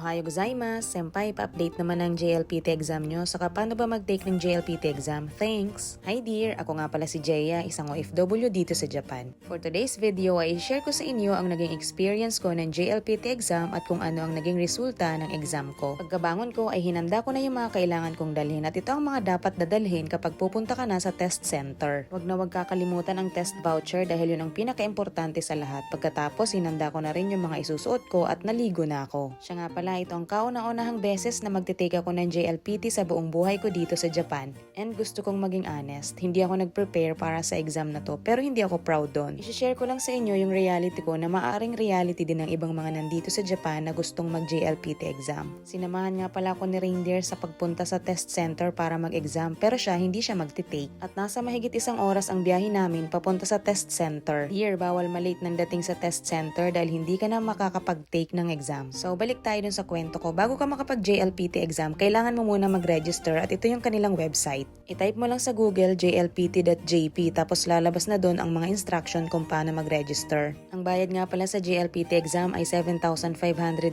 Ohayo gozaimasu, senpai, pa-update naman ng JLPT exam nyo. Saka paano ba mag-take ng JLPT exam? Thanks! Hi dear! Ako nga pala si Jeya, isang OFW dito sa Japan. For today's video ay share ko sa inyo ang naging experience ko ng JLPT exam at kung ano ang naging resulta ng exam ko. Pagkabangon ko ay hinanda ko na yung mga kailangan kong dalhin at ito ang mga dapat dadalhin kapag pupunta ka na sa test center. Huwag na huwag kakalimutan ang test voucher dahil yun ang pinaka-importante sa lahat. Pagkatapos hinanda ko na rin yung mga isusuot ko at naligo na ako. Siya nga pala, ito ang kauna-unahang beses na magtitake ako ng JLPT sa buong buhay ko dito sa Japan. And gusto kong maging honest, hindi ako nag-prepare para sa exam na to pero hindi ako proud doon. I-share ko lang sa inyo yung reality ko na maaaring reality din ng ibang mga nandito sa Japan na gustong mag-JLPT exam. Sinamahan nga pala ako ni Reindeer sa pagpunta sa test center para mag-exam pero siya hindi siya magtitake. At nasa mahigit isang oras ang biyahe namin papunta sa test center. Here, bawal malate ng dating sa test center dahil hindi ka na makakapag-take ng exam. So, balik tayo dun sa kwento ko. Bago ka makapag-JLPT exam, kailangan mo muna mag-register at ito yung kanilang website. I-type mo lang sa Google jlpt.jp tapos lalabas na dun ang mga instruction kung paano mag-register. Ang bayad nga pala sa JLPT exam ay 7,500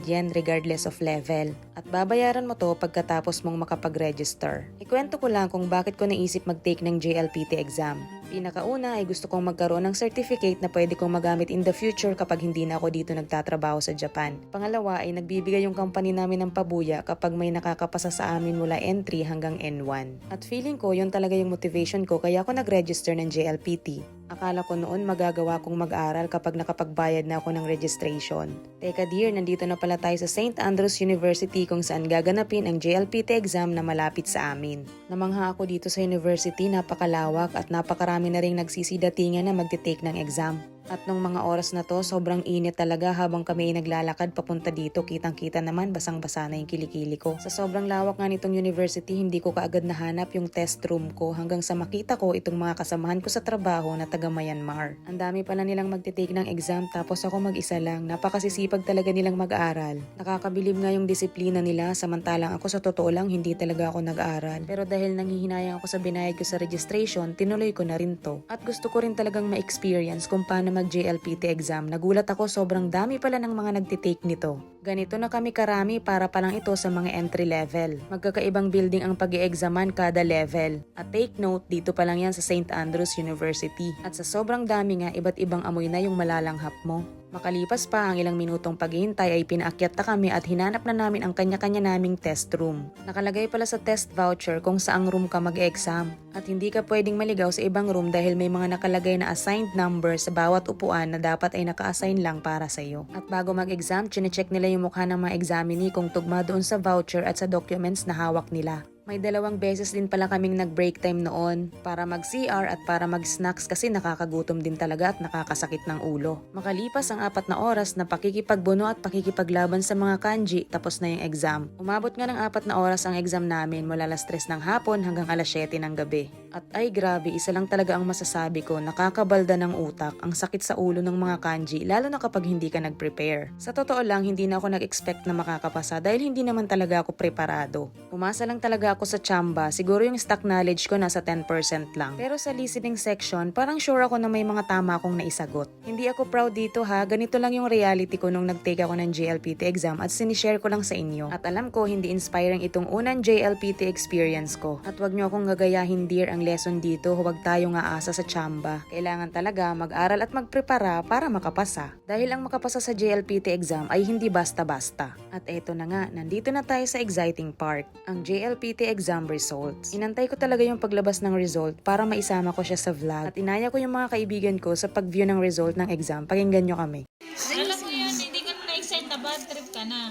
yen regardless of level. At babayaran mo to pagkatapos mong makapag-register. Ikwento ko lang kung bakit ko naisip mag-take ng JLPT exam. Pinakauna ay gusto kong magkaroon ng certificate na pwede kong magamit in the future kapag hindi na ako dito nagtatrabaho sa Japan. Pangalawa ay nagbibigay yung company namin ng pabuya kapag may nakakapasa sa amin mula N3 hanggang N1. At feeling ko yun talaga yung motivation ko kaya ako nag-register ng JLPT. Akala ko noon magagawa kong mag-aral kapag nakapagbayad na ako ng registration. Teka dear, nandito na pala tayo sa St. Andrews University kung saan gaganapin ang JLPT exam na malapit sa amin. Namangha ako dito sa university, napakalawak at napakarami na ring nagsisidatingan na magte-take ng exam. At nung mga oras na to, sobrang init talaga habang kami ay naglalakad papunta dito. Kitang-kita naman, basang-basa na yung kilikili ko. Sa sobrang lawak nga nitong university, hindi ko kaagad nahanap yung test room ko hanggang sa makita ko itong mga kasamahan ko sa trabaho na taga Myanmar. Ang dami pala nilang magte-take ng exam tapos ako mag-isa lang. Napakasisipag talaga nilang mag-aaral. Nakakabilib nga yung disiplina nila samantalang ako sa totoo lang hindi talaga ako nag-aaral. Pero dahil nanghihinayang ako sa binayad ko sa registration, tinuloy ko na rin to. At gusto ko rin talagang ma-experience kung paano mag-JLPT exam. Nagulat ako sobrang dami pala ng mga nagtitake nito. Ganito na kami karami para palang ito sa mga entry level. Magkakaibang building ang pag-i-examan kada level. At take note, dito pa lang yan sa St. Andrews University. At sa sobrang dami nga, iba't ibang amoy na yung malalanghap mo. Makalipas pa ang ilang minutong paghihintay ay pinaakyat na kami at hinanap na namin ang kanya-kanya naming test room. Nakalagay pala sa test voucher kung saang room ka mag-exam. At hindi ka pwedeng maligaw sa ibang room dahil may mga nakalagay na assigned number sa bawat upuan na dapat ay naka-assign lang para sa'yo. At bago mag-exam, chinecheck nila yung mukha ng mga examinee kung tugma doon sa voucher at sa documents na hawak nila. May 2 beses din pala kaming nag-break time noon para mag-CR at para mag-snacks kasi nakakagutom din talaga at nakakasakit ng ulo. Makalipas ang 4 na oras na pakikipagbuno at pakikipaglaban sa mga kanji, tapos na yung exam. Umabot nga ng 4 na oras ang exam namin mula alas 3 ng hapon hanggang alas 7 ng gabi. At ay grabe, isa lang talaga ang masasabi ko, nakakabalda ng utak, ang sakit sa ulo ng mga kanji lalo na kapag hindi ka nag-prepare. Sa totoo lang, hindi na ako nag-expect na makakapasa dahil hindi naman talaga ako preparado. Umasa lang talaga ako sa chamba, siguro yung stock knowledge ko nasa 10% lang. Pero sa listening section, parang sure ako na may mga tama akong naisagot. Hindi ako proud dito ha, ganito lang yung reality ko nung nag-take ako ng JLPT exam at sinishare ko lang sa inyo. At alam ko, hindi inspiring itong unang JLPT experience ko. At wag nyo akong gagayahin dear ang lesson dito, huwag tayong aasa sa chamba. Kailangan talaga mag-aral at magprepara para makapasa. Dahil ang makapasa sa JLPT exam ay hindi basta-basta. At eto na nga, nandito na tayo sa exciting part, ang JLPT exam results. Inantay ko talaga yung paglabas ng result para maisama ko siya sa vlog at inaya ko yung mga kaibigan ko sa pag-view ng result ng exam. Pakinggan nyo kami. Alam mo yan, hindi ka na excited na bad trip ka na.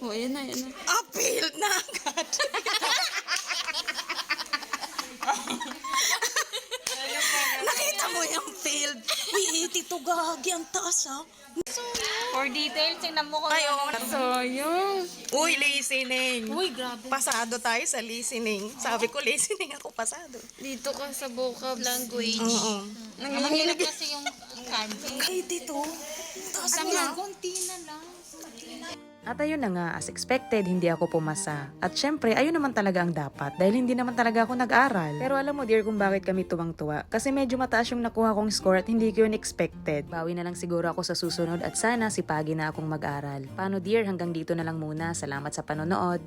Oh, yan na, yan na. Appeal na agad! Nakita mo yung field? Uy, tito gagi, ang taas ha. For details, tingnan mo ko. Ay, oo. Sayang. Uy, listening. Uy, grabe. Pasado tayo sa listening. Sabi ko, listening ako pasado. Dito ka sa vocab Language. Oo. Mahirap kasi yung kanji. Ay, dito. Taas Sabi na. konti na lang. At ayun na nga, as expected, hindi ako pumasa. At syempre, ayun naman talaga ang dapat dahil hindi naman talaga ako nag-aral. Pero alam mo dear kung bakit kami tuwang-tuwa. Kasi medyo mataas yung nakuha kong score at hindi ko yun expected. Bawi na lang siguro ako sa susunod at sana sipagi na akong mag-aral. Paano dear, hanggang dito na lang muna. Salamat sa panonood.